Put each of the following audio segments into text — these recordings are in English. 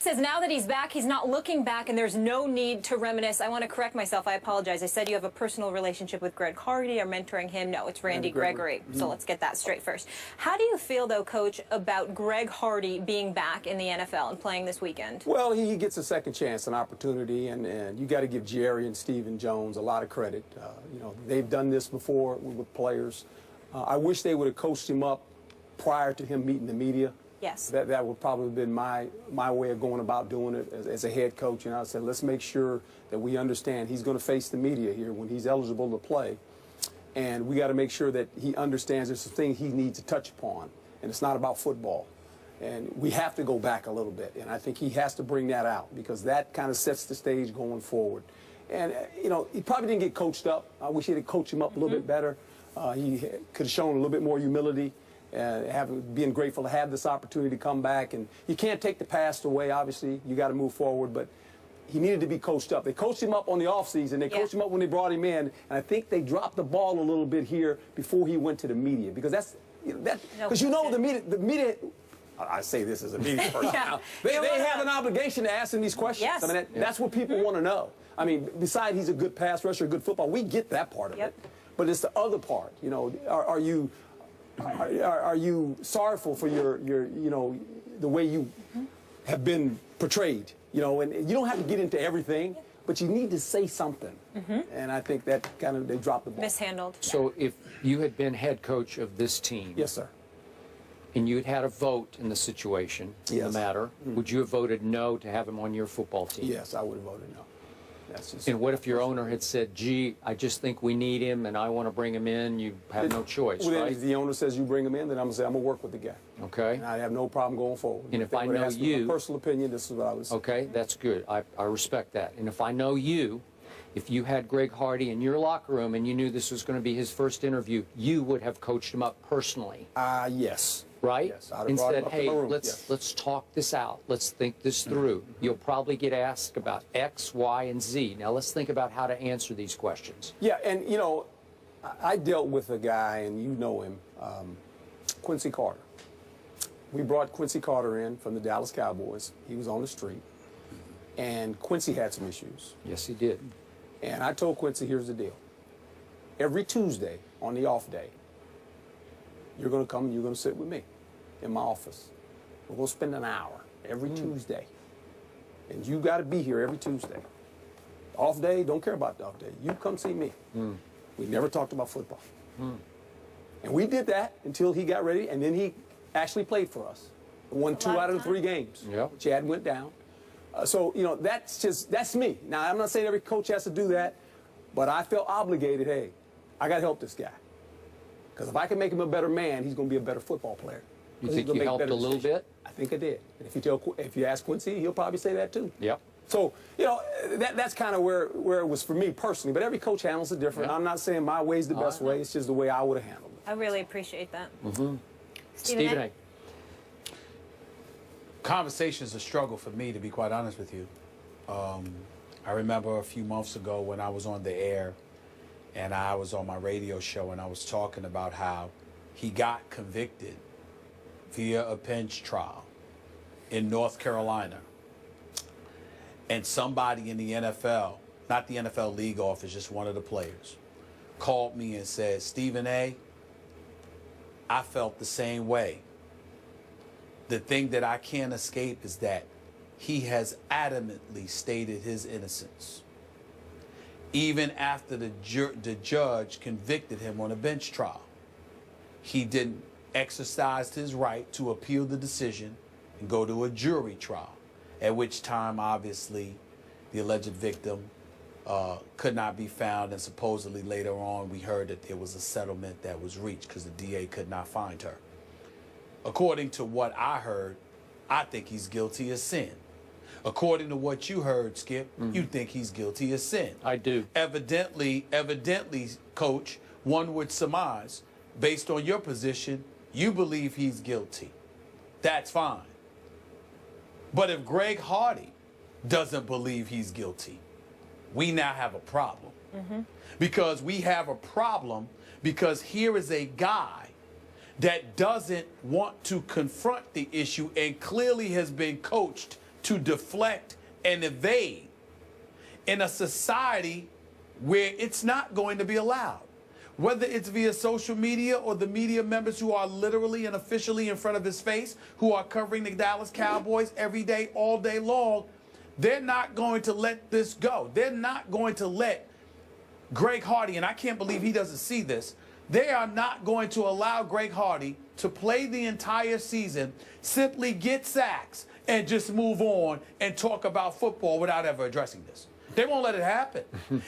Says now that he's back, he's not looking back, and there's no need to reminisce. I want to correct myself. I apologize. I said you have a personal relationship with Greg Hardy or mentoring him. No, it's Randy Gregory. So let's get that straight first. How do you feel, though, Coach, about Greg Hardy being back in the NFL and playing this weekend? Well, he gets a second chance, an opportunity, and you got to give Jerry and Stephen Jones a lot of credit. You know, they've done this before with players. I wish they would have coached him up prior to him meeting the media. Yes. That would probably have been my way of going about doing it as a head coach. And I said, let's make sure that we understand he's going to face the media here when he's eligible to play. And we got to make sure that he understands there's some things he needs to touch upon. And it's not about football. And we have to go back a little bit. And I think he has to bring that out because that kind of sets the stage going forward. And, you know, he probably didn't get coached up. I wish he had coached him up a little bit better. He could have shown a little bit more humility. Being grateful to have this opportunity to come back. And you can't take the past away, obviously. You got to move forward. But he needed to be coached up. They coached him up on the offseason. They coached him up when they brought him in. And I think they dropped the ball a little bit here before he went to the media. Because that's, because you know the media, I say this as a media person now, they have an obligation to ask him these questions. Yes. I mean, that's what people want to know. I mean, besides he's a good pass rusher, good football, we get that part of it. But it's the other part. You know, are you sorrowful for your you know, the way you have been portrayed, you know, and you don't have to get into everything, but you need to say something. And I think that kind of, they dropped the ball. Mishandled. So if you had been head coach of this team. Yes, sir. And you had had a vote in the situation, in the matter, would you have voted no to have him on your football team? Yes, I would have voted no. That's just, and what if your owner had said, gee, I just think we need him and I want to bring him in? You have no choice, well, right? If the owner says you bring him in, then I'm going to say I'm going to work with the guy. Okay. And I have no problem going forward. And if I know you... my personal opinion, this is what I was... Okay, that's good. I respect that. And if I know you, if you had Greg Hardy in your locker room and you knew this was going to be his first interview, you would have coached him up personally. Yes. Right? Yes, I'd have and brought said, him up hey, to my room. let's talk this out. Let's think this through. You'll probably get asked about X, Y, and Z. Now let's think about how to answer these questions. Yeah, and you know, I dealt with a guy, and you know him, Quincy Carter. We brought Quincy Carter in from the Dallas Cowboys. He was on the street, and Quincy had some issues. Yes, he did. And I told Quincy, here's the deal. Every Tuesday on the off day, you're going to come and you're going to sit with me in my office. We're going to spend an hour every Tuesday. And you got to be here every Tuesday. Off day, don't care about the off day. You come see me. We never talked about football. And we did that until he got ready, and then he actually played for us. Won 2 out of the 3 games. Yep. Chad went down. So, you know, that's me. Now, I'm not saying every coach has to do that, but I felt obligated, hey, I got to help this guy. Because if I can make him a better man, he's going to be a better football player. You think you helped a little bit? I think I did. And if you ask Quincy, he'll probably say that too. Yep. So, you know, that's kind of where it was for me personally. But every coach handles it different. I'm not saying my way is the best way. It's just the way I would have handled it. I really appreciate that. Stephen A. Conversation is a struggle for me, to be quite honest with you. I remember a few months ago when I was on the air and I was on my radio show and I was talking about how he got convicted via a bench trial in North Carolina. And somebody in the NFL, not the NFL league office, just one of the players, called me and said, Stephen A., I felt the same way. The thing that I can't escape is that he has adamantly stated his innocence. Even after the judge convicted him on a bench trial, he didn't exercise his right to appeal the decision and go to a jury trial, at which time, obviously, the alleged victim could not be found, and supposedly later on we heard that there was a settlement that was reached because the DA could not find her. According to what I heard, I think he's guilty of sin. According to what you heard, Skip, you think he's guilty of sin. I do. Evidently, Coach, one would surmise, based on your position, you believe he's guilty. That's fine. But if Greg Hardy doesn't believe he's guilty, we now have a problem. Because we have a problem because here is a guy that doesn't want to confront the issue and clearly has been coached to deflect and evade in a society where it's not going to be allowed. Whether it's via social media or the media members who are literally and officially in front of his face, who are covering the Dallas Cowboys every day, all day long, they're not going to let this go. They're not going to let Greg Hardy, and I can't believe he doesn't see this, they are not going to allow Greg Hardy to play the entire season, simply get sacks, and just move on and talk about football without ever addressing this. They won't let it happen.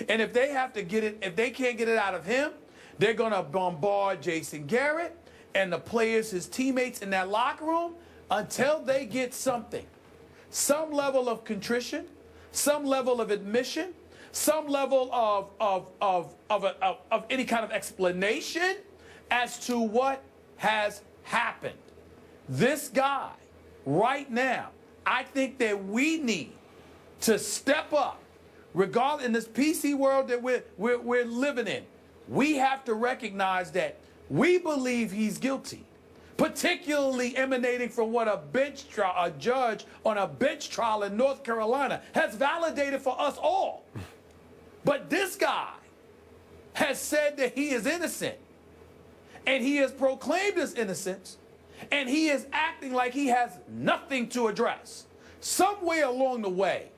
And if they have to get it, if they can't get it out of him, they're going to bombard Jason Garrett and the players, his teammates in that locker room, until they get something. Some level of contrition, some level of admission, some level of any kind of explanation as to what has happened. This guy, right now, I think that we need to step up, regardless in this PC world that we're living in. We have to recognize that we believe he's guilty, particularly emanating from what a judge on a bench trial in North Carolina has validated for us all. But this guy has said that he is innocent, and he has proclaimed his innocence, and he is acting like he has nothing to address. Somewhere along the way,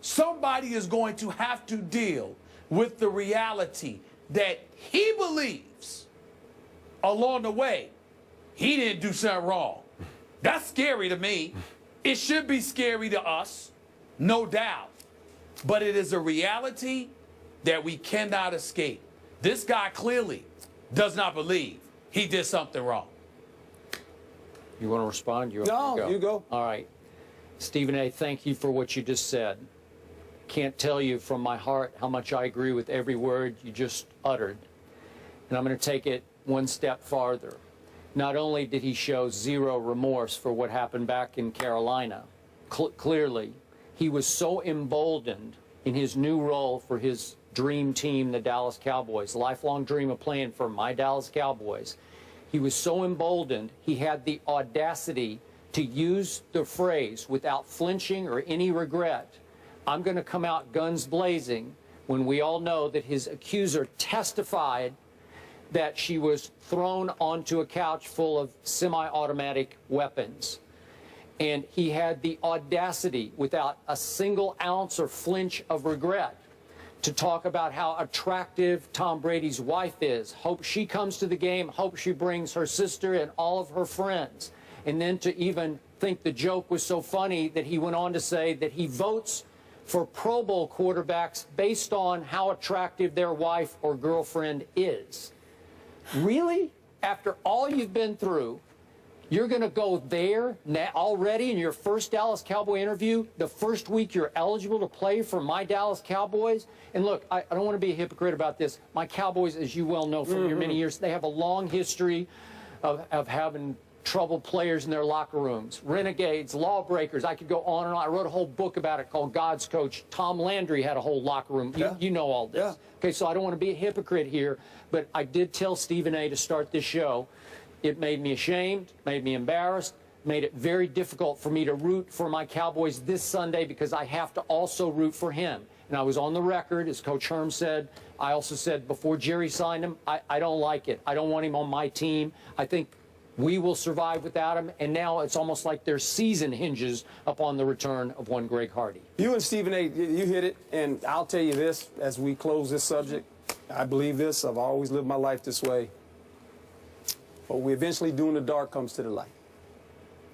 somebody is going to have to deal with the reality that he believes along the way he didn't do something wrong. That's scary to me. It should be scary to us, no doubt. But it is a reality that we cannot escape. This guy clearly does not believe he did something wrong. You want to respond? No, you go. All right. Stephen A., thank you for what you just said. Can't tell you from my heart how much I agree with every word you just uttered. And I'm going to take it one step farther. Not only did he show zero remorse for what happened back in Carolina, clearly, he was so emboldened in his new role for his dream team, the Dallas Cowboys, lifelong dream of playing for my Dallas Cowboys. He was so emboldened, he had the audacity to use the phrase without flinching or any regret, I'm going to come out guns blazing, when we all know that his accuser testified that she was thrown onto a couch full of semi-automatic weapons. And he had the audacity, without a single ounce or flinch of regret, to talk about how attractive Tom Brady's wife is. Hope she comes to the game, hope she brings her sister and all of her friends. And then to even think the joke was so funny that he went on to say that he votes for Pro Bowl quarterbacks based on how attractive their wife or girlfriend is. Really? After all you've been through, you're going to go there already in your first Dallas Cowboy interview, the first week you're eligible to play for my Dallas Cowboys? And look, I don't want to be a hypocrite about this. My Cowboys, as you well know from your many years, they have a long history of having troubled players in their locker rooms, renegades, lawbreakers. I could go on and on. I wrote a whole book about it called God's Coach. Tom Landry had a whole locker room. You know all this. Yeah. Okay, so I don't want to be a hypocrite here, but I did tell Stephen A. to start this show. It made me ashamed, made me embarrassed, made it very difficult for me to root for my Cowboys this Sunday because I have to also root for him. And I was on the record, as Coach Herm said. I also said before Jerry signed him, I don't like it. I don't want him on my team. I think we will survive without him. And now it's almost like their season hinges upon the return of one Greg Hardy. You and Stephen A., you hit it. And I'll tell you this as we close this subject. I believe this. I've always lived my life this way. What we eventually do in the dark comes to the light.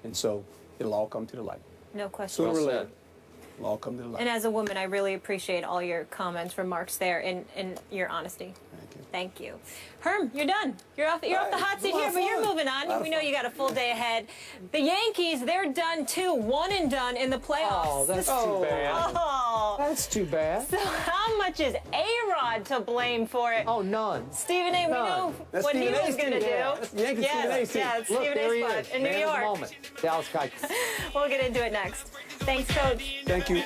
And so it'll all come to the light. No question. Sooner or later, it'll all come to the light. And as a woman, I really appreciate all your comments, remarks there, and your honesty. Thank you. Thank you. Herm, you're done. You're off the hot seat here, but you're moving on. We know you got a full day ahead. The Yankees, they're done too. One and done in the playoffs. Oh, that's too bad. Oh. That's too bad. So how much is A-Rod to blame for it? Oh, none. Stephen A., we know That's what Stephen he A's was going to team. do. That's the Yankees Stephen A's team. Yeah, it's Look, Stephen there he A's is. spot in New Man of the York. moment. Dallas Cowboys. We'll get into it next. Thanks, Coach. Thank you.